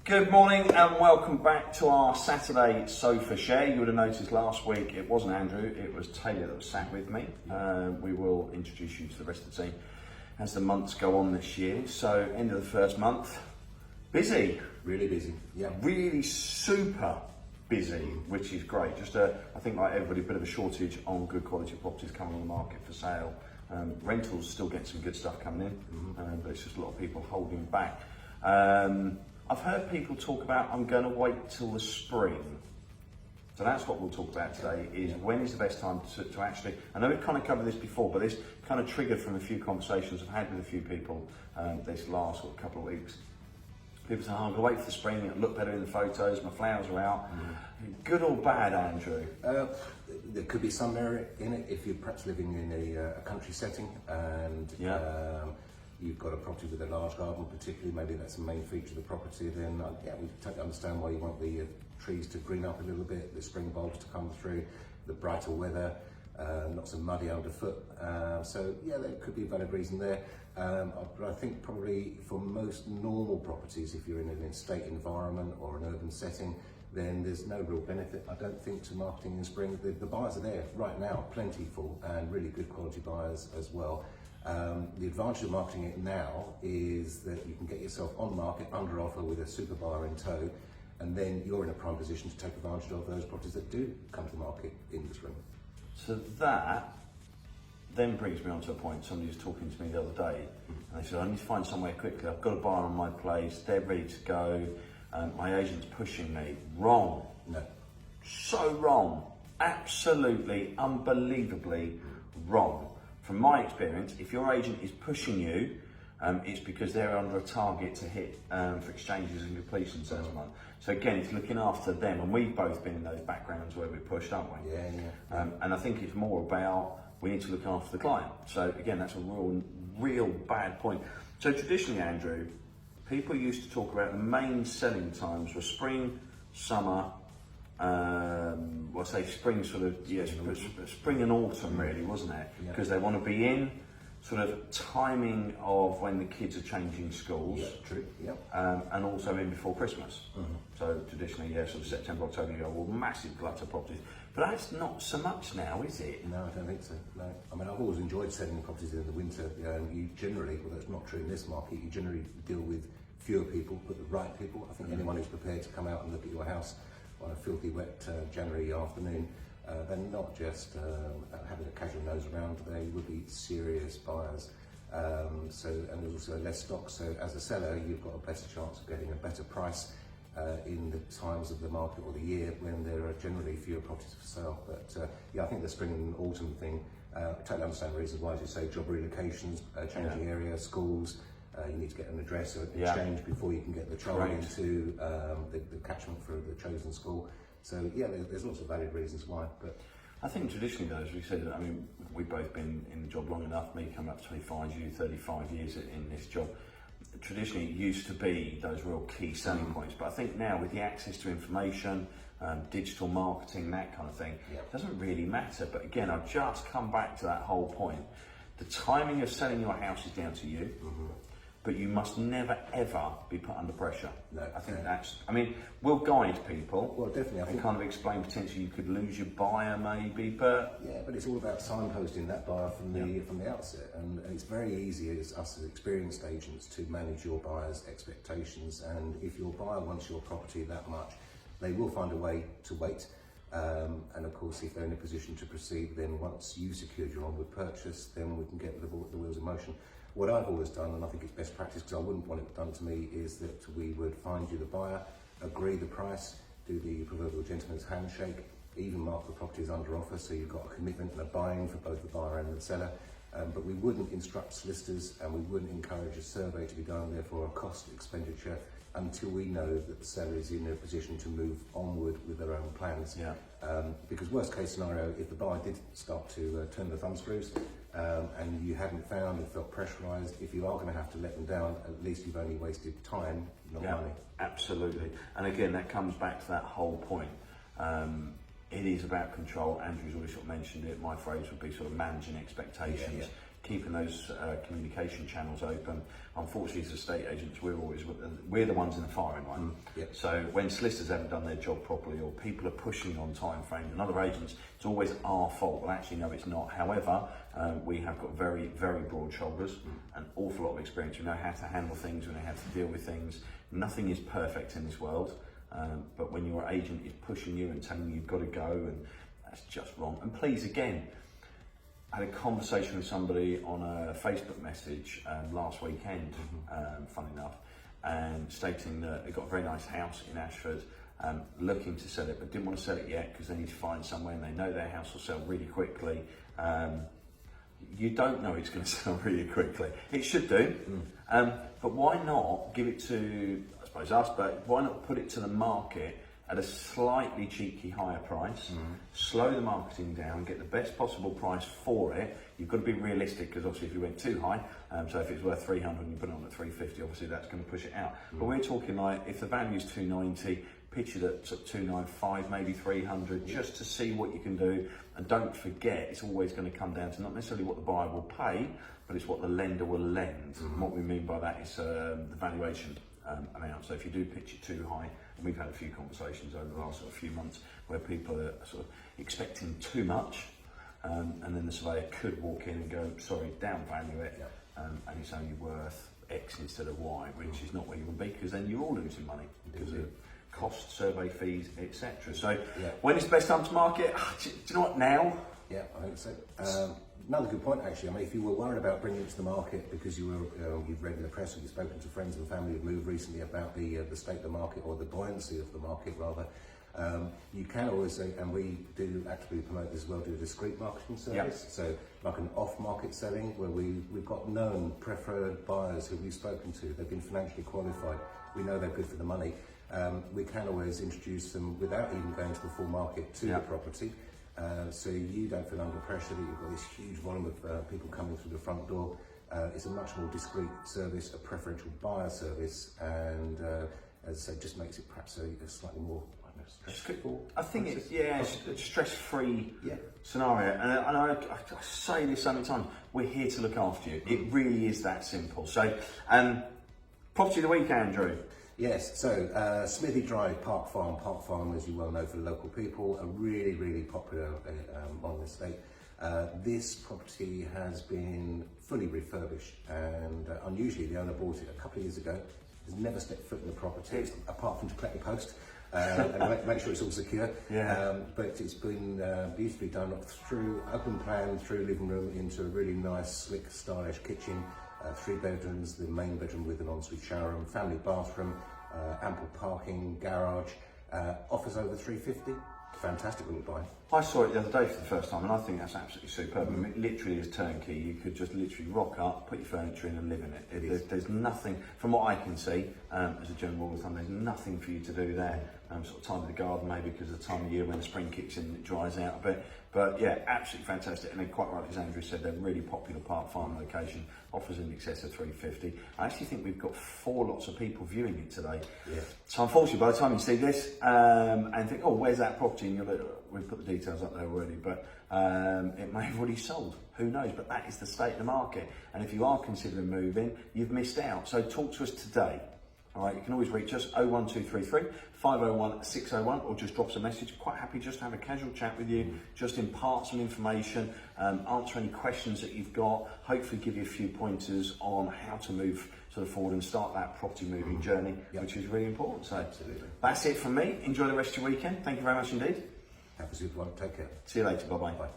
Good morning and welcome back to our Saturday sofa share. You would have noticed last week it wasn't Andrew, it was Taylor that was sat with me. We will introduce you to the rest of the team as the months go on this year. So end of the first month, busy. Really busy, yeah. Really super busy, which is great. Just I think like everybody, a bit of a shortage on good quality properties coming on the market for sale. Rentals still get some good stuff coming in, but it's just a lot of people holding back. I've heard people talk about, I'm going to wait till the spring. So that's what we'll talk about today, is when is the best time to actually, I know we've kind of covered this before, but this kind of triggered from a few conversations I've had with a few people this last couple of weeks. People say, I'm going to wait for the spring, it'll look better in the photos, my flowers are out. Good or bad, Andrew? There could be some merit in it if you're perhaps living in a country setting and you've got a property with a large garden, particularly, maybe that's the main feature of the property, then we totally understand why you want the trees to green up a little bit, the spring bulbs to come through, the brighter weather, not so muddy underfoot. So yeah, there could be a valid reason there. But I think probably for most normal properties, if you're in an estate environment or an urban setting, then there's no real benefit, I don't think, to marketing in spring. The buyers are there right now, plentiful, and really good quality buyers as well. The advantage of marketing it now is that you can get yourself on market under offer with a super buyer in tow, and then you're in a prime position to take advantage of those properties that do come to the market in the spring. So that then brings me on to a point. Somebody was talking to me the other day, and they said, I need to find somewhere quickly. I've got a buyer on my place, they're ready to go. My agent's pushing me. Wrong. No. So wrong. Absolutely, unbelievably wrong. From my experience, if your agent is pushing you, it's because they're under a target to hit for exchanges and completions this month. So again, it's looking after them, and we've both been in those backgrounds where we're pushed, aren't we? Yeah. And I think it's more about we need to look after the client. So again, that's a real bad point. So traditionally, Andrew, people used to talk about the main selling times were spring, summer, spring sort of, spring and autumn really, wasn't it? Because they want to be in sort of timing of when the kids are changing schools. Yeah, true, and also in before Christmas. So traditionally, sort of September, October, you go, well, massive glut of properties. But that's not so much now, is it? No, I don't think so. No. I mean, I've always enjoyed selling properties in the winter. You generally, well, that's not true in this market, you generally deal with fewer people, but the right people. I think anyone who's prepared to come out and look at your house on a filthy wet January afternoon, they're not just having a casual nose around, they would be serious buyers. And there's also less stock, so as a seller you've got a better chance of getting a better price in the times of the market or the year when there are generally fewer properties for sale. But I think the spring and autumn thing, I totally understand the reasons why, as you say, job relocations, changing area, schools, you need to get an address or a change before you can get the child into the catchment for the chosen school. So there's lots of valid reasons why. But I think traditionally, though, as we said, I mean, we've both been in the job long enough, me coming up to 25, you 35 years in this job. Traditionally, it used to be those real key selling points, but I think now with the access to information, digital marketing, that kind of thing, it doesn't really matter. But again, I've just come back to that whole point. The timing of selling your house is down to you. But you must never ever be put under pressure. No, I think we'll guide people. Well, definitely. I think kind of explain potentially you could lose your buyer maybe, but but it's all about signposting that buyer from the outset, and it's very easy as us as experienced agents to manage your buyer's expectations. And if your buyer wants your property that much, they will find a way to wait. And of course, if they're in a position to proceed, then once you've secured your onward purchase, then we can get the wheels in motion. What I've always done, and I think it's best practice because I wouldn't want it done to me, is that we would find you the buyer, agree the price, do the proverbial gentleman's handshake, even mark the property as under offer, so you've got a commitment and a buy-in for both the buyer and the seller. But we wouldn't instruct solicitors, and we wouldn't encourage a survey to be done, therefore a cost expenditure, until we know that the seller is in a position to move onward with their own plans. Because worst case scenario, if the buyer did start to turn the thumb screws and you hadn't found and felt pressurised, if you are going to have to let them down, at least you've only wasted time, not money. Absolutely. And again, that comes back to that whole point. It is about control. Andrew's already sort of mentioned it. My phrase would be sort of managing expectations. keeping those communication channels open. Unfortunately, as estate agents, we're the ones in the firing line. Yep. So when solicitors haven't done their job properly, or people are pushing on time frames, and other agents, it's always our fault. Well, actually, no, it's not. However, we have got very, very broad shoulders, an awful lot of experience. We know how to handle things, we know how to deal with things. Nothing is perfect in this world, but when your agent is pushing you and telling you you've got to go, and that's just wrong. And please, again, I had a conversation with somebody on a Facebook message last weekend, fun enough, and stating that they got a very nice house in Ashford, looking to sell it, but didn't want to sell it yet because they need to find somewhere, and they know their house will sell really quickly. You don't know it's going to sell really quickly. It should do, but why not give it to, I suppose, us, but why not put it to the market at a slightly cheeky higher price, slow the marketing down, get the best possible price for it. You've got to be realistic, because obviously if you went too high, so if it's worth 300 and you put it on at 350, obviously that's going to push it out. But we're talking like, if the value is 290, pitch it at 295, maybe 300, just to see what you can do. And don't forget, it's always going to come down to not necessarily what the buyer will pay, but it's what the lender will lend. And what we mean by that is the valuation amount. So if you do pitch it too high, and we've had a few conversations over the last sort of few months where people are sort of expecting too much, and then the surveyor could walk in and go, sorry, down value it, and it's only worth X instead of Y, which is not where you want to be, because then you're all losing money because of cost, survey fees, etc. So when is the best time to market? Do you know what, now? Yeah, I think so. Another good point, actually. I mean, if you were worried about bringing it to the market because you've read in the press or you've spoken to friends and family who've moved recently about the state of the market, or the buoyancy of the market rather, you can always say, and we do actually promote this as well, do a discreet marketing service. So like an off-market selling, where we've got known preferred buyers who we've spoken to. They've been financially qualified. We know they're good for the money. We can always introduce them without even going to the full market to the property. So you don't feel under pressure that you've got this huge volume of people coming through the front door. It's a much more discreet service, a preferential buyer service, and as I say, just makes it perhaps a slightly more, I don't know, stressful. I think it's a stress-free scenario, and I say this so many times, we're here to look after you. It really is that simple. So, property of the week, Andrew. Yes, so Smithy Drive, Park Farm, as you well know for local people, a really, really popular on the estate. This property has been fully refurbished, and unusually the owner bought it a couple of years ago, has never stepped foot in the property, apart from to collect the post, and make sure it's all secure. But it's been beautifully done through open plan, through living room into a really nice, slick, stylish kitchen. 3 bedrooms, the main bedroom with an ensuite shower room, family bathroom, ample parking, garage, offers over 350. Fantastic little buy. I saw it the other day for the first time, and I think that's absolutely superb. I mean, it literally is turnkey. You could just literally rock up, put your furniture in and live in it. There's nothing, from what I can see, as a general rule of thumb, there's nothing for you to do there. Sort of time of the garden, maybe because of the time of year when the spring kicks in and it dries out a bit. But yeah, absolutely fantastic. And then quite right, as Andrew said, they're really popular Park Farm location, offers in excess of 350. I actually think we've got 4 lots of people viewing it today. So unfortunately, by the time you see this and think, oh, where's that property? And we've put the details up there already, but it may have already sold. Who knows? But that is the state of the market. And if you are considering moving, you've missed out. So talk to us today. All right, you can always reach us 01233 501 601, or just drop us a message. Quite happy just to have a casual chat with you, just impart some information, answer any questions that you've got, hopefully give you a few pointers on how to move sort of forward and start that property moving journey, which is really important. So that's it from me. Enjoy the rest of your weekend. Thank you very much indeed. Have a good one. Take care. See you later. Bye-bye. Bye.